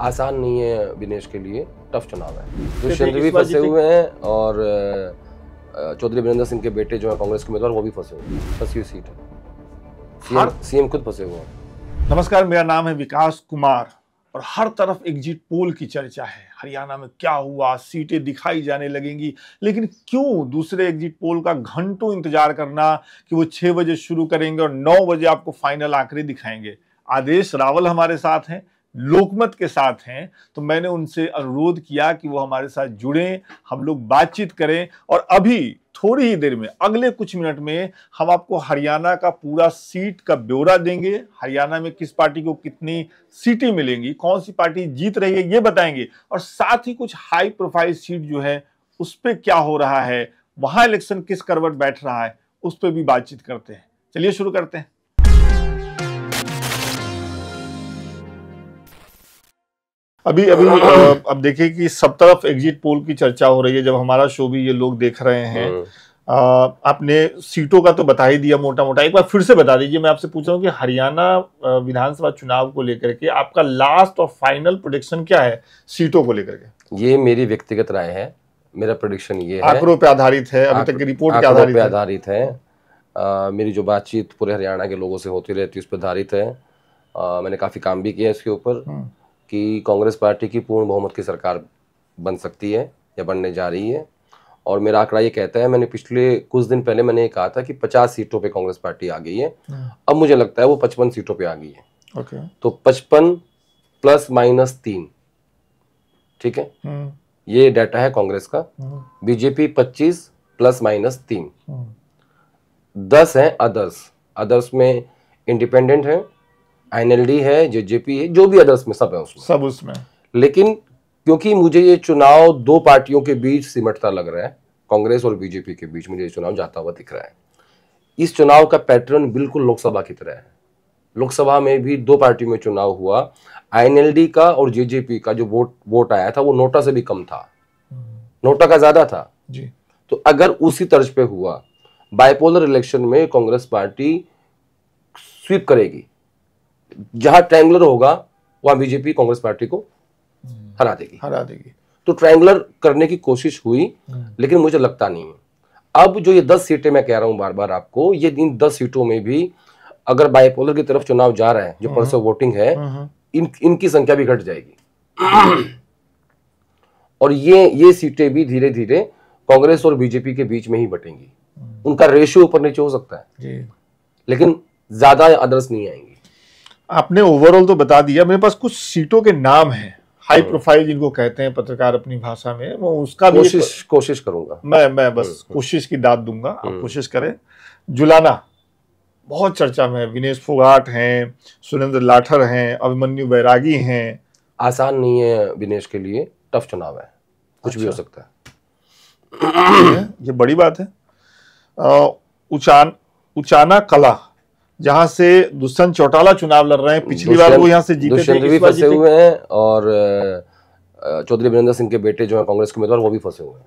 आसान नहीं है विनेश के लिए, टफ चुनाव है। दुष्यंत भी फंसे हुए हैं और चौधरी वीरेंद्र सिंह के बेटे जो है कांग्रेस के उम्मीदवार, वो भी फंसे हुए हैं। फंसी हुई सीट है, सीएम खुद फंसे हुए हैं। नमस्कार, मेरा नाम है विकास कुमार और हर तरफ एग्जिट पोल की चर्चा है। हरियाणा में क्या हुआ, सीटें दिखाई जाने लगेंगी, लेकिन क्यों दूसरे एग्जिट पोल का घंटों इंतजार करना कि वो 6 बजे शुरू करेंगे और 9 बजे आपको फाइनल आंकड़े दिखाएंगे। आदेश रावल हमारे साथ हैं, लोकमत के साथ हैं, तो मैंने उनसे अनुरोध किया कि वो हमारे साथ जुड़ें, हम लोग बातचीत करें और अभी थोड़ी ही देर में, अगले कुछ मिनट में हम आपको हरियाणा का पूरा सीट का ब्यौरा देंगे। हरियाणा में किस पार्टी को कितनी सीटें मिलेंगी, कौन सी पार्टी जीत रही है, ये बताएंगे और साथ ही कुछ हाई प्रोफाइल सीट जो है उस पर क्या हो रहा है, वहां इलेक्शन किस करवट बैठ रहा है, उस पर भी बातचीत करते हैं। चलिए शुरू करते हैं। अब देखिए कि सब तरफ एग्जिट पोल की चर्चा हो रही है। जब हमारा शो भी ये लोग देख रहे हैं, आपने सीटों का तो बता ही दिया मोटा मोटा, एक बार फिर से बता दीजिए। मैं आपसे पूछ रहा हूँ कि हरियाणा विधानसभा चुनाव को लेकर के आपका लास्ट और फाइनल प्रेडिक्शन क्या है सीटों को लेकर के? ये मेरी व्यक्तिगत राय है, मेरा प्रेडिक्शन ये है, आंकड़ों पे आधारित है, अभी तक की रिपोर्ट पे आधारित है। मेरी जो बातचीत पूरे हरियाणा के लोगों से होती रहती है उस पर आधारित है। मैंने काफी काम भी किया इसके ऊपर कि कांग्रेस पार्टी की पूर्ण बहुमत की सरकार बन सकती है या बनने जा रही है। और मेरा आंकड़ा ये कहता है, मैंने पिछले कुछ दिन पहले मैंने कहा था कि 50 सीटों पे कांग्रेस पार्टी आ गई है। अब मुझे लगता है वो 55 सीटों पे आ गई है। तो 55 ± 3, ठीक है, ये डाटा है कांग्रेस का। बीजेपी 25 ± 3, 10 है अदर्स में इंडिपेंडेंट है, INLD है, जेजेपी है, जो भी अदर्स में सब है उसमें, सब उसमें। लेकिन क्योंकि मुझे ये चुनाव दो पार्टियों के बीच सिमटता लग रहा है, कांग्रेस और बीजेपी के बीच मुझे ये चुनाव जाता हुआ दिख रहा है। इस चुनाव का पैटर्न बिल्कुल लोकसभा की तरह है। लोकसभा में भी दो पार्टियों में चुनाव हुआ, INLD का और जेजेपी का जो वोट आया था वो नोटा से भी कम था, नोटा का ज्यादा था जी। तो अगर उसी तर्ज पे हुआ, बाइपोलर इलेक्शन में कांग्रेस पार्टी स्वीप करेगी, जहां ट्रायंगुलर होगा वहां बीजेपी कांग्रेस पार्टी को हरा देगी। तो ट्रायंगुलर करने की कोशिश हुई, लेकिन मुझे लगता नहीं है। अब जो ये 10 सीटें मैं कह रहा हूं बार बार आपको, ये इन 10 सीटों में भी अगर बाइपोलर की तरफ चुनाव जा रहा है, जो परसों वोटिंग है, इनकी संख्या भी घट जाएगी और ये सीटें भी धीरे धीरे कांग्रेस और बीजेपी के बीच में ही बटेंगी। उनका रेशियो ऊपर नीचे हो सकता है लेकिन ज्यादा अदर्स नहीं आएंगी। आपने ओवरऑल तो बता दिया, मेरे पास कुछ सीटों के नाम हैं, हाई प्रोफाइल जिनको कहते हैं पत्रकार अपनी भाषा में, वो उसका कोशिश करूंगा। मैं बस कोशिश की दाद दूंगा, आप कोशिश करें। जुलाना बहुत चर्चा में है, विनेश फोगाट हैं, सुरेंद्र लाठर हैं, अभिमन्यु बैरागी हैं। आसान नहीं है विनेश के लिए, टफ चुनाव है, कुछ भी हो सकता है। ये बड़ी बात है। उचाना कला, जहां से दुष्यंत चौटाला चुनाव लड़ रहे हैं, पिछली बार वो यहां से जीते थे। दुष्यंत भी फंसे हुए हैं और चौधरी वीरेंद्र सिंह के बेटे जो है कांग्रेस के उम्मीदवार, वो भी फंसे हुए हैं।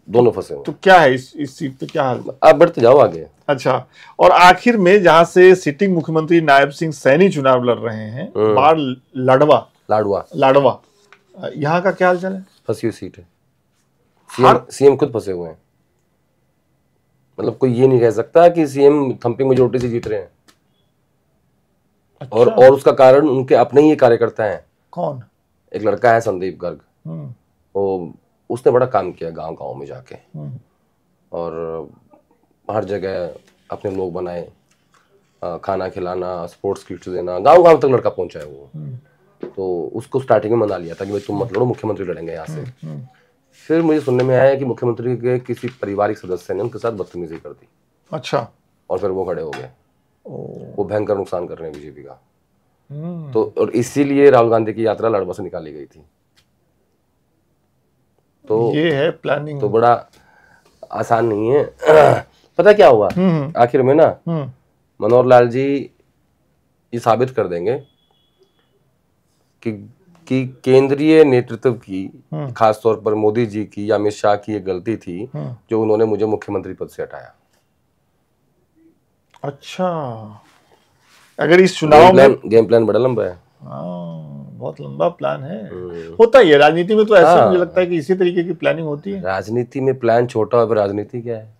दोनों फंसे हुए। तो क्या है इस सीट पे क्या हाल? आप बढ़ते जाओ आगे। अच्छा, और आखिर में जहां से सिटिंग मुख्यमंत्री नायब सिंह सैनी चुनाव लड़ रहे हैं, बार लाडवा, यहाँ का क्या हाल चाल है? फंसी हुई सीट है, सीएम खुद फंसे हुए हैं। मतलब कोई ये नहीं कह सकता कि सीएम थंपिंग मेजोरिटी से जीत रहे हैं। अच्छा। और उसका कारण उनके अपने ही कार्यकर्ता हैं। कौन? एक लड़का है संदीप गर्ग, वो उसने बड़ा काम किया गांव में जाके और हर जगह अपने लोग बनाए, खाना खिलाना, स्पोर्ट्स किट्स देना, गांव तक लड़का पहुंचा है वो। तो उसको स्टार्टिंग में मना लिया था कि भाई तुम मत लड़ो, मुख्यमंत्री लड़ेंगे यहाँ से। फिर मुझे सुनने में आया कि मुख्यमंत्री के किसी पारिवारिक सदस्य ने उनके साथ बदतमीजी कर दी। अच्छा। और फिर वो खड़े हो गए। वो भयंकर नुकसान कर रहे हैं बीजेपी का। तो और इसीलिए राहुल गांधी की यात्रा लाडवा से निकाली गई थी। तो ये है प्लानिंग, तो बड़ा आसान नहीं है। पता क्या हुआ आखिर में ना, मनोहर लाल जी ये साबित कर देंगे कि केंद्रीय नेतृत्व की, खासतौर पर मोदी जी की या अमित शाह की ये गलती थी जो उन्होंने मुझे मुख्यमंत्री पद से हटाया। अच्छा, अगर इस चुनाव में गेम प्लान बड़ा लंबा है। बहुत लंबा प्लान है। होता ही है राजनीति में तो, ऐसे मुझे लगता है कि इसी तरीके की प्लानिंग होती है। राजनीति में प्लान छोटा हो, राजनीति क्या है।